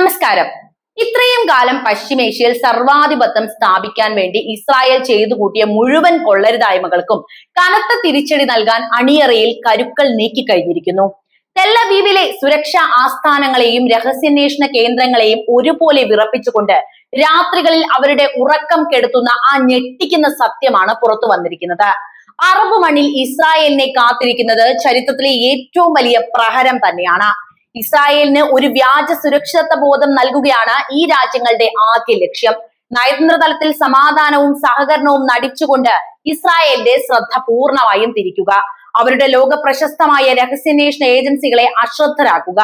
നമസ്കാരം. ഇത്രയും കാലം പശ്ചിമേഷ്യയിൽ സർവാധിപത്യം സ്ഥാപിക്കാൻ വേണ്ടി ഇസ്രായേൽ ചെയ്തു കൂട്ടിയ മുഴുവൻ കൊള്ളരുതായ്മകൾക്കും കനത്ത തിരിച്ചടി നൽകാൻ അണിയറയിൽ കരുക്കൾ നീക്കിക്കഴിഞ്ഞിരിക്കുന്നു. തെല്ലവീവിലെ സുരക്ഷാ ആസ്ഥാനങ്ങളെയും രഹസ്യാന്വേഷണ കേന്ദ്രങ്ങളെയും ഒരുപോലെ വിറപ്പിച്ചുകൊണ്ട് രാത്രികളിൽ അവരുടെ ഉറക്കം കെടുത്തുന്ന ആ ഞെട്ടിക്കുന്ന സത്യമാണ് പുറത്തു വന്നിരിക്കുന്നത്. അറബ് മണ്ണിൽ ഇസ്രായേലിനെ കാത്തിരിക്കുന്നത് ചരിത്രത്തിലെ ഏറ്റവും വലിയ പ്രഹരം തന്നെയാണ്. ഇസ്രായേലിന് ഒരു വ്യാജ സുരക്ഷിതത്വ ബോധം നൽകുകയാണ് ഈ രാജ്യങ്ങളുടെ ആദ്യ ലക്ഷ്യം. നയതന്ത്ര തലത്തിൽ സമാധാനവും സഹകരണവും നടിച്ചുകൊണ്ട് ഇസ്രായേലിന്റെ ശ്രദ്ധ പൂർണ്ണമായും തിരിക്കുക, അവരുടെ ലോക പ്രശസ്തമായ രഹസ്യാന്വേഷണ ഏജൻസികളെ അശ്രദ്ധരാക്കുക,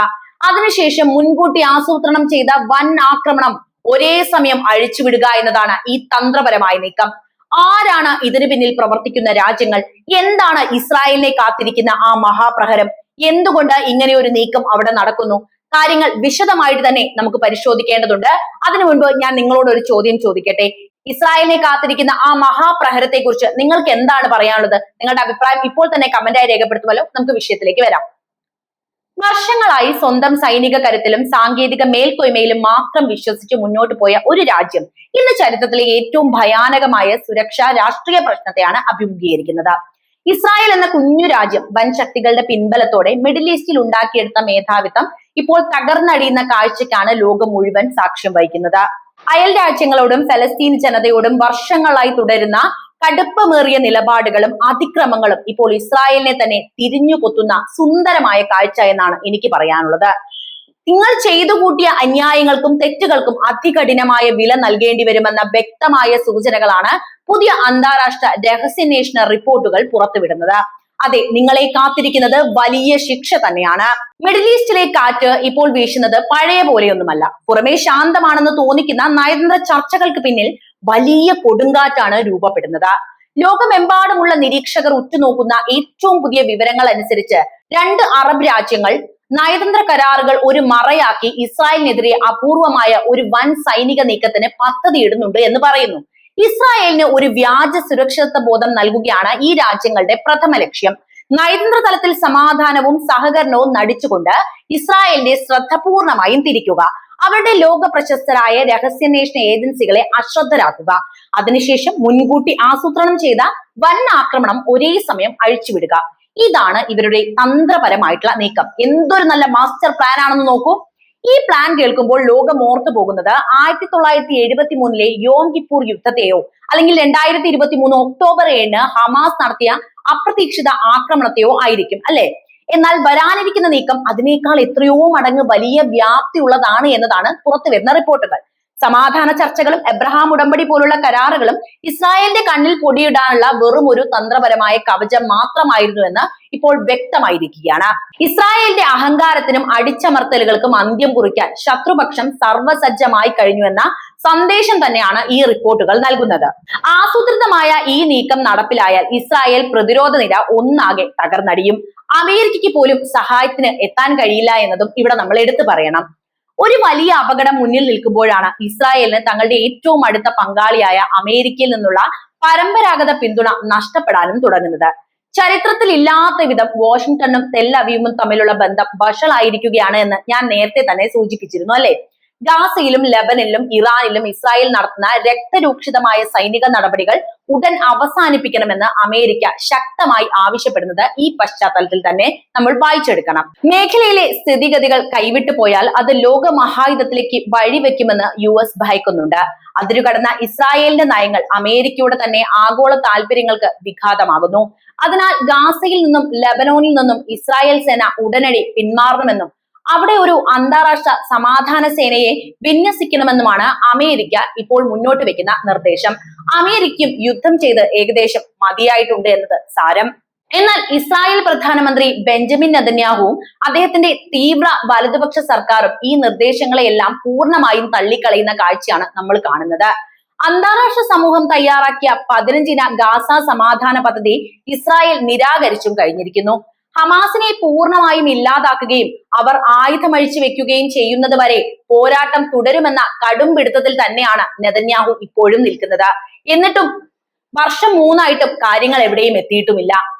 അതിനുശേഷം മുൻകൂട്ടി ആസൂത്രണം ചെയ്ത വൻ ആക്രമണം ഒരേ സമയം അഴിച്ചുവിടുക എന്നതാണ് ഈ തന്ത്രപരമായ നീക്കം. ആരാണ് ഇതിനു പിന്നിൽ പ്രവർത്തിക്കുന്ന രാജ്യങ്ങൾ? എന്താണ് ഇസ്രായേലിനെ കാത്തിരിക്കുന്ന ആ മഹാപ്രഹരം? എന്തുകൊണ്ട് ഇങ്ങനെ ഒരു നീക്കം അവിടെ നടക്കുന്നു? കാര്യങ്ങൾ വിശദമായിട്ട് തന്നെ നമുക്ക് പരിശോധിക്കേണ്ടതുണ്ട്. അതിനു മുൻപ് ഞാൻ നിങ്ങളോട് ഒരു ചോദ്യം ചോദിക്കട്ടെ. ഇസ്രായേലിനെ കാത്തിരിക്കുന്ന ആ മഹാപ്രഹരത്തെ കുറിച്ച് നിങ്ങൾക്ക് എന്താണ് പറയാനുള്ളത്? നിങ്ങളുടെ അഭിപ്രായം ഇപ്പോൾ തന്നെ കമന്റായി രേഖപ്പെടുത്തുമല്ലോ. നമുക്ക് വിഷയത്തിലേക്ക് വരാം. വർഷങ്ങളായി സ്വന്തം സൈനിക കരുത്തിലും സാങ്കേതിക മേൽക്കൊയ്മയിലും മാത്രം വിശ്വസിച്ച് മുന്നോട്ട് പോയ ഒരു രാജ്യം ഇന്ന് ചരിത്രത്തിലെ ഏറ്റവും ഭയാനകമായ സുരക്ഷാ രാഷ്ട്രീയ പ്രശ്നത്തെയാണ് അഭിമുഖീകരിക്കുന്നത്. ഇസ്രായേൽ എന്ന കുഞ്ഞു രാജ്യം വൻ ശക്തികളുടെ പിൻബലത്തോടെ മിഡിൽ ഈസ്റ്റിൽ ഉണ്ടാക്കിയെടുത്ത മേധാവിത്വം ഇപ്പോൾ തകർന്നടിയുന്ന കാഴ്ചയ്ക്കാണ് ലോകം മുഴുവൻ സാക്ഷ്യം വഹിക്കുന്നത്. അയൽ രാജ്യങ്ങളോടും ഫലസ്തീൻ ജനതയോടും വർഷങ്ങളായി തുടരുന്ന കടുപ്പമേറിയ നിലപാടുകളും അതിക്രമങ്ങളും ഇപ്പോൾ ഇസ്രായേലിനെ തന്നെ തിരിഞ്ഞു കൊത്തുന്ന സുന്ദരമായ കാഴ്ച എന്നാണ് എനിക്ക് പറയാനുള്ളത്. നിങ്ങൾ ചെയ്തു കൂട്ടിയ അന്യായങ്ങൾക്കും തെറ്റുകൾക്കും അതികഠിനമായ വില നൽകേണ്ടി വരുമെന്ന വ്യക്തമായ സൂചനകളാണ് പുതിയ അന്താരാഷ്ട്ര രഹസ്യാന്വേഷണ റിപ്പോർട്ടുകൾ പുറത്തുവിടുന്നത്. അതെ, നിങ്ങളെ കാത്തിരിക്കുന്നത് വലിയ ശിക്ഷ തന്നെയാണ്. മിഡിൽ ഈസ്റ്റിലെ കാറ്റ് ഇപ്പോൾ വീശുന്നത് പഴയ പോലെയൊന്നുമല്ല. പുറമേ ശാന്തമാണെന്ന് തോന്നിക്കുന്ന നയതന്ത്ര ചർച്ചകൾക്ക് പിന്നിൽ വലിയ കൊടുങ്കാറ്റാണ് രൂപപ്പെടുന്നത്. ലോകമെമ്പാടുമുള്ള നിരീക്ഷകർ ഉറ്റുനോക്കുന്ന ഏറ്റവും പുതിയ വിവരങ്ങൾ അനുസരിച്ച് 2 അറബ് രാജ്യങ്ങൾ നയതന്ത്ര കരാറുകൾ ഒരു മറയാക്കി ഇസ്രായേലിനെതിരെ അപൂർവമായ ഒരു വൻ സൈനിക നീക്കത്തിന് പദ്ധതിയിടുന്നുണ്ട് എന്ന് പറയുന്നു. ഇസ്രായേലിന് ഒരു വ്യാജ സുരക്ഷിതത്വ ബോധം നൽകുകയാണ് ഈ രാജ്യങ്ങളുടെ പ്രഥമ ലക്ഷ്യം. നയതന്ത്ര തലത്തിൽ സമാധാനവും സഹകരണവും നടിച്ചുകൊണ്ട് ഇസ്രായേലിന്റെ ശ്രദ്ധ പൂർണ്ണമായും തിരിക്കുക, അവരുടെ ലോക പ്രശസ്തരായ രഹസ്യാന്വേഷണ ഏജൻസികളെ അശ്രദ്ധരാക്കുക, അതിനുശേഷം മുൻകൂട്ടി ആസൂത്രണം ചെയ്ത വൻ ആക്രമണം ഒരേ സമയം അഴിച്ചുവിടുക. ഇതാണ് ഇവരുടെ തന്ത്രപരമായിട്ടുള്ള നീക്കം. എന്തൊരു നല്ല മാസ്റ്റർ പ്ലാൻ ആണെന്ന് നോക്കൂ. ഈ പ്ലാൻ കേൾക്കുമ്പോൾ ലോകം ഓർത്തു പോകുന്നത് 1973 യോം കിപ്പൂർ യുദ്ധത്തെയോ അല്ലെങ്കിൽ 2023 ഒക്ടോബർ 7 ഹമാസ് നടത്തിയ അപ്രതീക്ഷിത ആക്രമണത്തെയോ ആയിരിക്കും, അല്ലെ? എന്നാൽ വരാനിരിക്കുന്ന നീക്കം അതിനേക്കാൾ എത്രയോ മടങ്ങ് വലിയ വ്യാപ്തിയുള്ളതാണ് എന്നതാണ് പുറത്തു വരുന്ന റിപ്പോർട്ടുകൾ. സമാധാന ചർച്ചകളും എബ്രഹാം ഉടമ്പടി പോലുള്ള കരാറുകളും ഇസ്രായേലിന്റെ കണ്ണിൽ പൊടിയിടാനുള്ള വെറും ഒരു തന്ത്രപരമായ കവചം മാത്രമായിരുന്നു എന്ന് ഇപ്പോൾ വ്യക്തമായിരിക്കുകയാണ്. ഇസ്രായേലിന്റെ അഹങ്കാരത്തിനും അടിച്ചമർത്തലുകൾക്കും അന്ത്യം കുറിക്കാൻ ശത്രുപക്ഷം സർവ്വസജ്ജമായി കഴിഞ്ഞുവെന്ന സന്ദേശം തന്നെയാണ് ഈ റിപ്പോർട്ടുകൾ നൽകുന്നത്. ആസൂത്രിതമായ ഈ നീക്കം നടപ്പിലായാൽ ഇസ്രായേൽ പ്രതിരോധ നിര ഒന്നാകെ തകർന്നടിയും. അമേരിക്കയ്ക്ക് പോലും സഹായത്തിന് എത്താൻ കഴിയില്ല എന്നതും ഇവിടെ നമ്മൾ എടുത്തു പറയണം. ഒരു വലിയ അപകടം മുന്നിൽ നിൽക്കുമ്പോഴാണ് ഇസ്രായേലിന് തങ്ങളുടെ ഏറ്റവും അടുത്ത പങ്കാളിയായ അമേരിക്കയിൽ നിന്നുള്ള പരമ്പരാഗത പിന്തുണ നഷ്ടപ്പെടാനും തുടങ്ങുന്നത്. ചരിത്രത്തിൽ ഇല്ലാത്ത വിധം വാഷിംഗ്ടണും തെല്ലവീവും തമ്മിലുള്ള ബന്ധം വഷളായിരിക്കുകയാണ് എന്ന് ഞാൻ നേരത്തെ തന്നെ സൂചിപ്പിച്ചിരുന്നു, അല്ലെ? ഗാസയിലും ലെബനനിലും ഇറാനിലും ഇസ്രായേൽ നടത്തുന്ന രക്തരൂക്ഷിതമായ സൈനിക നടപടികൾ ഉടൻ അവസാനിപ്പിക്കണമെന്ന് അമേരിക്ക ശക്തമായി ആവശ്യപ്പെടുന്നത് ഈ പശ്ചാത്തലത്തിൽ തന്നെ നമ്മൾ വായിച്ചെടുക്കണം. മേഖലയിലെ സ്ഥിതിഗതികൾ കൈവിട്ടു പോയാൽ അത് ലോകമഹായുദ്ധത്തിലേക്ക് വഴിവെക്കുമെന്ന് US ഭയക്കുന്നുണ്ട്. അതിരുകടന്ന ഇസ്രായേലിന്റെ നയങ്ങൾ അമേരിക്കയുടെ തന്നെ ആഗോള താല്പര്യങ്ങൾക്ക് വിഘാതമാകുന്നു. അതിനാൽ ഗാസയിൽ നിന്നും ലെബനോനിൽ നിന്നും ഇസ്രായേൽ സേന ഉടനടി പിന്മാറണമെന്നും അവിടെ ഒരു അന്താരാഷ്ട്ര സമാധാന സേനയെ വിന്യസിക്കണമെന്നുമാണ് അമേരിക്ക ഇപ്പോൾ മുന്നോട്ട് വെക്കുന്ന നിർദ്ദേശം. അമേരിക്കയും യുദ്ധം ചെയ്ത് ഏകദേശം മതിയായിട്ടുണ്ട് എന്നത് സാരം. എന്നാൽ ഇസ്രായേൽ പ്രധാനമന്ത്രി ബെഞ്ചമിൻ നെതന്യാഹുവും അദ്ദേഹത്തിന്റെ തീവ്ര വലതുപക്ഷ സർക്കാരും ഈ നിർദ്ദേശങ്ങളെയെല്ലാം പൂർണ്ണമായും തള്ളിക്കളയുന്ന കാഴ്ചയാണ് നമ്മൾ കാണുന്നത്. അന്താരാഷ്ട്ര സമൂഹം തയ്യാറാക്കിയ 15 ഗാസ സമാധാന പദ്ധതി ഇസ്രായേൽ നിരാകരിച്ചും കഴിഞ്ഞിരിക്കുന്നു. ഹമാസിനെ പൂർണ്ണമായും ഇല്ലാതാക്കുകയും അവർ ആയുധമഴിച്ചു വെക്കുകയും ചെയ്യുന്നത് വരെ പോരാട്ടം തുടരുമെന്ന കടും പിടുത്തത്തിൽ തന്നെയാണ് നെതന്യാഹു ഇപ്പോഴും നിൽക്കുന്നത്. എന്നിട്ടും വർഷം 3 കാര്യങ്ങൾ എവിടെയും എത്തിയിട്ടുമില്ല.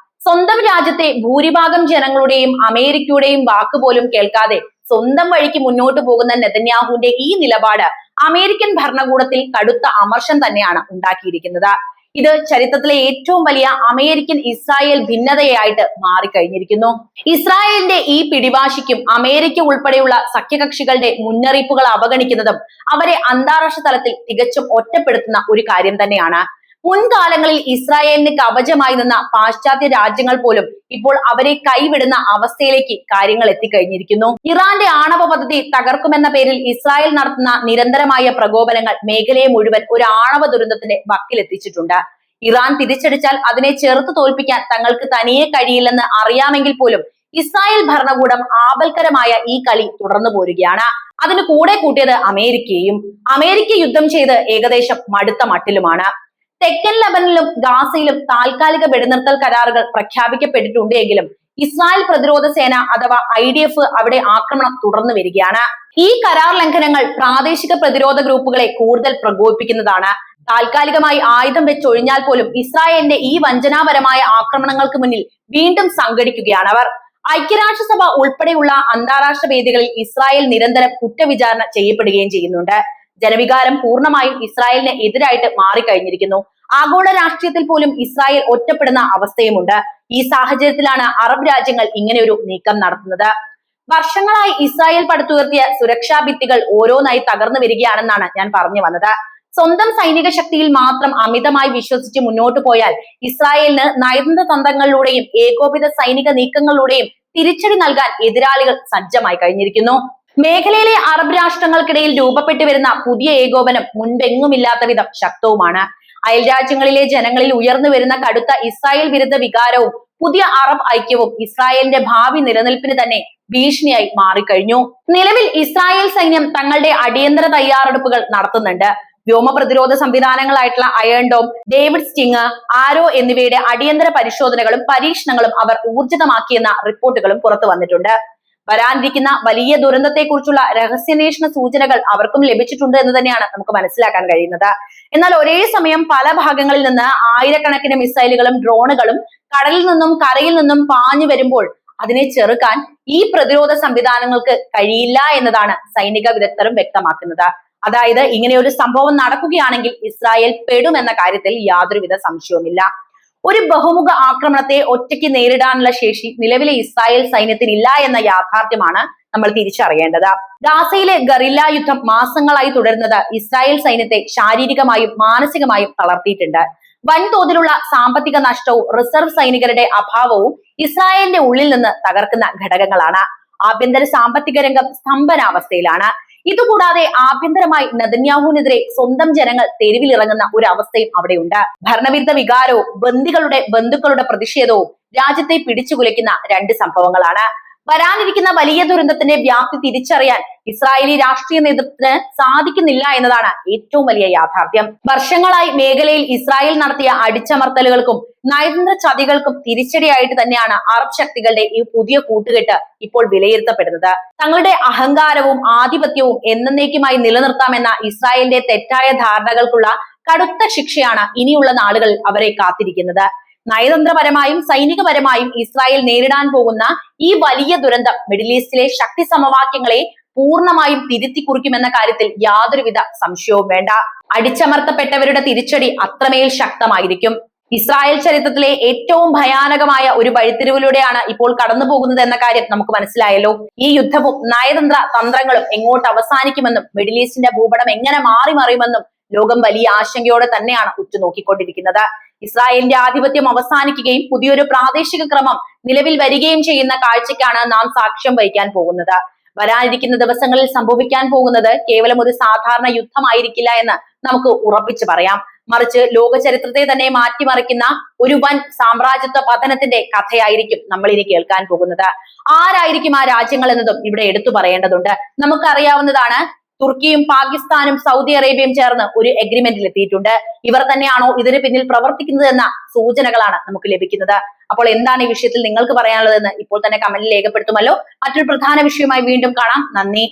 സ്വന്തം രാജ്യത്തെ ഭൂരിഭാഗം ജനങ്ങളുടെയും അമേരിക്കയുടെയും വാക്കുപോലും കേൾക്കാതെ സ്വന്തം വഴിക്ക് മുന്നോട്ട് പോകുന്ന നെതന്യാഹുവിന്റെ ഈ നിലപാട് അമേരിക്കൻ ഭരണകൂടത്തിൽ കടുത്ത അമർഷം തന്നെയാണ് ഉണ്ടാക്കിയിരിക്കുന്നത്. ഇത് ചരിത്രത്തിലെ ഏറ്റവും വലിയ അമേരിക്കൻ ഇസ്രായേൽ ഭിന്നതയായിട്ട് മാറിക്കഴിഞ്ഞിരിക്കുന്നു. ഇസ്രായേലിന്റെ ഈ പിടിവാശിക്കും അമേരിക്ക ഉൾപ്പെടെയുള്ള സഖ്യകക്ഷികളുടെ മുന്നറിയിപ്പുകൾ അവഗണിക്കുന്നതും അവരെ അന്താരാഷ്ട്ര തലത്തിൽ തികച്ചും ഒറ്റപ്പെടുത്തുന്ന ഒരു കാര്യം തന്നെയാണ്. മുൻകാലങ്ങളിൽ ഇസ്രായേലിന് കവചമായി നിന്ന പാശ്ചാത്യ രാജ്യങ്ങൾ പോലും ഇപ്പോൾ അവരെ കൈവിടുന്ന അവസ്ഥയിലേക്ക് കാര്യങ്ങൾ എത്തിക്കഴിഞ്ഞിരിക്കുന്നു. ഇറാന്റെ ആണവ പദ്ധതി തകർക്കുമെന്ന പേരിൽ ഇസ്രായേൽ നടത്തുന്ന നിരന്തരമായ പ്രകോപനങ്ങൾ മേഖലയെ മുഴുവൻ ഒരു ആണവ ദുരന്തത്തിന്റെ വക്കിലെത്തിച്ചിട്ടുണ്ട്. ഇറാൻ തിരിച്ചടിച്ചാൽ അതിനെ ചെറുത്തു തോൽപ്പിക്കാൻ തങ്ങൾക്ക് തനിയെ കഴിയില്ലെന്ന് അറിയാമെങ്കിൽ പോലും ഇസ്രായേൽ ഭരണകൂടം ആപൽക്കരമായ ഈ കളി തുടർന്നു പോരുകയാണ്. അതിന് കൂടെ കൂട്ടിയത് അമേരിക്കയും. അമേരിക്ക യുദ്ധം ചെയ്ത് ഏകദേശം മടുത്ത മട്ടിലുമാണ്. തെക്കൻ ലെബനനിലും ഗാസയിലും താൽക്കാലിക വെടിനിർത്തൽ കരാറുകൾ പ്രഖ്യാപിക്കപ്പെട്ടിട്ടുണ്ട് എങ്കിലും ഇസ്രായേൽ പ്രതിരോധ സേന അഥവാ IDF അവിടെ ആക്രമണം തുടർന്നു വരികയാണ്. ഈ കരാർ ലംഘനങ്ങൾ പ്രാദേശിക പ്രതിരോധ ഗ്രൂപ്പുകളെ കൂടുതൽ പ്രകോപിപ്പിക്കുന്നതാണ്. താൽക്കാലികമായി ആയുധം വെച്ചൊഴിഞ്ഞാൽ പോലും ഇസ്രായേലിന്റെ ഈ വഞ്ചനാപരമായ ആക്രമണങ്ങൾക്ക് മുന്നിൽ വീണ്ടും സംഘടിക്കുകയാണ് അവർ. ഐക്യരാഷ്ട്രസഭ ഉൾപ്പെടെയുള്ള അന്താരാഷ്ട്ര വേദികളിൽ ഇസ്രായേൽ നിരന്തരം കുറ്റവിചാരണ ചെയ്യപ്പെടുകയും ചെയ്യുന്നുണ്ട്. ജനവികാരം പൂർണ്ണമായും ഇസ്രായേലിന് എതിരായിട്ട് മാറിക്കഴിഞ്ഞിരിക്കുന്നു. ആഗോള രാഷ്ട്രീയത്തിൽ പോലും ഇസ്രായേൽ ഒറ്റപ്പെടുന്ന അവസ്ഥയുമുണ്ട്. ഈ സാഹചര്യത്തിലാണ് അറബ് രാജ്യങ്ങൾ ഇങ്ങനെയൊരു നീക്കം നടത്തുന്നത്. വർഷങ്ങളായി ഇസ്രായേൽ പടുത്തുയർത്തിയ സുരക്ഷാ ഭിത്തികൾ ഓരോന്നായി തകർന്നു വരികയാണെന്നാണ് ഞാൻ പറഞ്ഞു വന്നത്. സ്വന്തം സൈനിക ശക്തിയിൽ മാത്രം അമിതമായി വിശ്വസിച്ച് മുന്നോട്ട് പോയാൽ ഇസ്രായേലിന് നയതന്ത്ര തന്ത്രങ്ങളിലൂടെയും ഏകോപിത സൈനിക നീക്കങ്ങളിലൂടെയും തിരിച്ചടി നൽകാൻ എതിരാളികൾ സജ്ജമായി കഴിഞ്ഞിരിക്കുന്നു. മേഖലയിലെ അറബ് രാഷ്ട്രങ്ങൾക്കിടയിൽ രൂപപ്പെട്ടു വരുന്ന പുതിയ ഏകോപനം മുൻപെങ്ങുമില്ലാത്ത വിധം ശക്തവുമാണ്. അയൽ രാജ്യങ്ങളിലെ ജനങ്ങളിൽ ഉയർന്നു വരുന്ന കടുത്ത ഇസ്രായേൽ വിരുദ്ധ വികാരവും പുതിയ അറബ് ഐക്യവും ഇസ്രായേലിന്റെ ഭാവി നിലനിൽപ്പിന് തന്നെ ഭീഷണിയായി മാറിക്കഴിഞ്ഞു. നിലവിൽ ഇസ്രായേൽ സൈന്യം തങ്ങളുടെ അടിയന്തര തയ്യാറെടുപ്പുകൾ നടത്തുന്നുണ്ട്. വ്യോമ പ്രതിരോധ സംവിധാനങ്ങളായിട്ടുള്ള അയൺ ഡോം, ഡേവിഡ് സ്റ്റിങ്, ആരോ എന്നിവയുടെ അടിയന്തര പരിശോധനകളും പരീക്ഷണങ്ങളും അവർ ഊർജിതമാക്കിയെന്ന റിപ്പോർട്ടുകളും പുറത്തു വന്നിട്ടുണ്ട്. വരാനിരിക്കുന്ന വലിയ ദുരന്തത്തെക്കുറിച്ചുള്ള രഹസ്യാന്വേഷണ സൂചനകൾ അവർക്കും ലഭിച്ചിട്ടുണ്ട് എന്ന് തന്നെയാണ് നമുക്ക് മനസ്സിലാക്കാൻ കഴിയുന്നത്. എന്നാൽ ഒരേ സമയം പല ഭാഗങ്ങളിൽ നിന്ന് ആയിരക്കണക്കിന് മിസൈലുകളും ഡ്രോണുകളും കടലിൽ നിന്നും കരയിൽ നിന്നും പാഞ്ഞു വരുമ്പോൾ അതിനെ ചെറുക്കാൻ ഈ പ്രതിരോധ സംവിധാനങ്ങൾക്ക് കഴിയില്ല എന്നതാണ് സൈനിക വിദഗ്ധരും വ്യക്തമാക്കുന്നത്. അതായത് ഇങ്ങനെ ഒരു സംഭവം നടക്കുകയാണെങ്കിൽ ഇസ്രായേൽ പെടുമെന്ന കാര്യത്തിൽ യാതൊരുവിധ സംശയവുമില്ല. ഒരു ബഹുമുഖ ആക്രമണത്തെ ഒറ്റയ്ക്ക് നേരിടാനുള്ള ശേഷി നിലവിലെ ഇസ്രായേൽ സൈന്യത്തിന് ഇല്ല എന്ന യാഥാർത്ഥ്യമാണ് നമ്മൾ തിരിച്ചറിയേണ്ടത്. ഗാസയിലെ ഗറില്ല യുദ്ധം മാസങ്ങളായി തുടരുന്നത് ഇസ്രായേൽ സൈന്യത്തെ ശാരീരികമായും മാനസികമായും തളർത്തിയിട്ടുണ്ട്. വൻതോതിലുള്ള സാമ്പത്തിക നഷ്ടവും റിസർവ് സൈനികരുടെ അഭാവവും ഇസ്രായേലിന്റെ ഉള്ളിൽ നിന്ന് തകർക്കുന്ന ഘടകങ്ങളാണ്. ആഭ്യന്തര സാമ്പത്തിക രംഗം സ്തംഭനാവസ്ഥയിലാണ്. ഇതുകൂടാതെ ആഭ്യന്തരമായി നെതന്യാഹുവിനെതിരെ സ്വന്തം ജനങ്ങൾ തെരുവിലിറങ്ങുന്ന ഒരു അവസ്ഥയും അവിടെയുണ്ട്. ഭരണവിരുദ്ധ വികാരവും ബന്ധുക്കളുടെ പ്രതിഷേധവും രാജ്യത്തെ പിടിച്ചുകുലയ്ക്കുന്ന രണ്ട് സംഭവങ്ങളാണ്. വരാനിരിക്കുന്ന വലിയ ദുരന്തത്തിന്റെ വ്യാപ്തി തിരിച്ചറിയാൻ ഇസ്രായേലി രാഷ്ട്രീയ നേതൃത്വത്തിന് സാധിക്കുന്നില്ല എന്നതാണ് ഏറ്റവും വലിയ യാഥാർത്ഥ്യം. വർഷങ്ങളായി മേഖലയിൽ ഇസ്രായേൽ നടത്തിയ അടിച്ചമർത്തലുകൾക്കും നയതന്ത്ര ചതികൾക്കും തിരിച്ചടിയായിട്ട് തന്നെയാണ് അറബ് ശക്തികളുടെ ഈ പുതിയ കൂട്ടുകെട്ട് ഇപ്പോൾ വിലയിരുത്തപ്പെടുന്നത്. തങ്ങളുടെ അഹങ്കാരവും ആധിപത്യവും എന്നേക്കുമായി നിലനിർത്താമെന്ന ഇസ്രായേലിന്റെ തെറ്റായ ധാരണകൾക്കുള്ള കടുത്ത ശിക്ഷയാണ് ഇനിയുള്ള നാളുകളിൽ അവരെ കാത്തിരിക്കുന്നത്. നയതന്ത്രപരമായും സൈനികപരമായും ഇസ്രായേൽ നേരിടാൻ പോകുന്ന ഈ വലിയ ദുരന്തം മിഡിൽ ഈസ്റ്റിലെ ശക്തി സമവാക്യങ്ങളെ പൂർണ്ണമായും തിരുത്തി കുറിക്കുമെന്ന കാര്യത്തിൽ യാതൊരുവിധ സംശയവും വേണ്ട. അടിച്ചമർത്തപ്പെട്ടവരുടെ തിരിച്ചടി അത്രമേൽ ശക്തമായിരിക്കും. ഇസ്രായേൽ ചരിത്രത്തിലെ ഏറ്റവും ഭയാനകമായ ഒരു വഴിത്തിരിവിലൂടെയാണ് ഇപ്പോൾ കടന്നു പോകുന്നത് എന്ന കാര്യം നമുക്ക് മനസ്സിലായല്ലോ. ഈ യുദ്ധവും നയതന്ത്ര തന്ത്രങ്ങളും എങ്ങോട്ട് അവസാനിക്കുമെന്നും മിഡിൽ ഈസ്റ്റിന്റെ ഭൂപടം എങ്ങനെ മാറി മറിയുമെന്നും ലോകം വലിയ ആശങ്കയോടെ തന്നെയാണ് ഉറ്റുനോക്കിക്കൊണ്ടിരിക്കുന്നത്. ഇസ്രായേലിന്റെ ആധിപത്യം അവസാനിക്കുകയും പുതിയൊരു പ്രാദേശിക ക്രമം നിലവിൽ വരികയും ചെയ്യുന്ന കാഴ്ചയ്ക്കാണ് നാം സാക്ഷ്യം വഹിക്കാൻ പോകുന്നത്. വരാനിരിക്കുന്ന ദിവസങ്ങളിൽ സംഭവിക്കാൻ പോകുന്നത് കേവലം ഒരു സാധാരണ യുദ്ധമായിരിക്കില്ല എന്ന് നമുക്ക് ഉറപ്പിച്ചു പറയാം. മറിച്ച് ലോക ചരിത്രത്തെ തന്നെ മാറ്റിമറിക്കുന്ന ഒരു വൻ സാമ്രാജ്യത്വ പതനത്തിന്റെ കഥയായിരിക്കും നമ്മൾ ഇനി കേൾക്കാൻ പോകുന്നത്. ആരായിരിക്കും ആ രാജ്യങ്ങൾ എന്നതും ഇവിടെ എടുത്തു പറയേണ്ടതുണ്ട്. നമുക്കറിയാവുന്നതാണ്, തുർക്കിയും പാകിസ്ഥാനും സൗദി അറേബ്യയും ചേർന്ന് ഒരു എഗ്രിമെന്റിൽ എത്തിയിട്ടുണ്ട്. ഇവർ തന്നെയാണോ ഇതിന് പിന്നിൽ പ്രവർത്തിക്കുന്നത് എന്ന സൂചനകളാണ് നമുക്ക് ലഭിക്കുന്നത്. അപ്പോൾ എന്താണ് ഈ വിഷയത്തിൽ നിങ്ങൾക്ക് പറയാനുള്ളതെന്ന് ഇപ്പോൾ തന്നെ കമന്റിൽ രേഖപ്പെടുത്തുമല്ലോ. മറ്റൊരു പ്രധാന വിഷയവുമായി വീണ്ടും കാണാം. നന്ദി.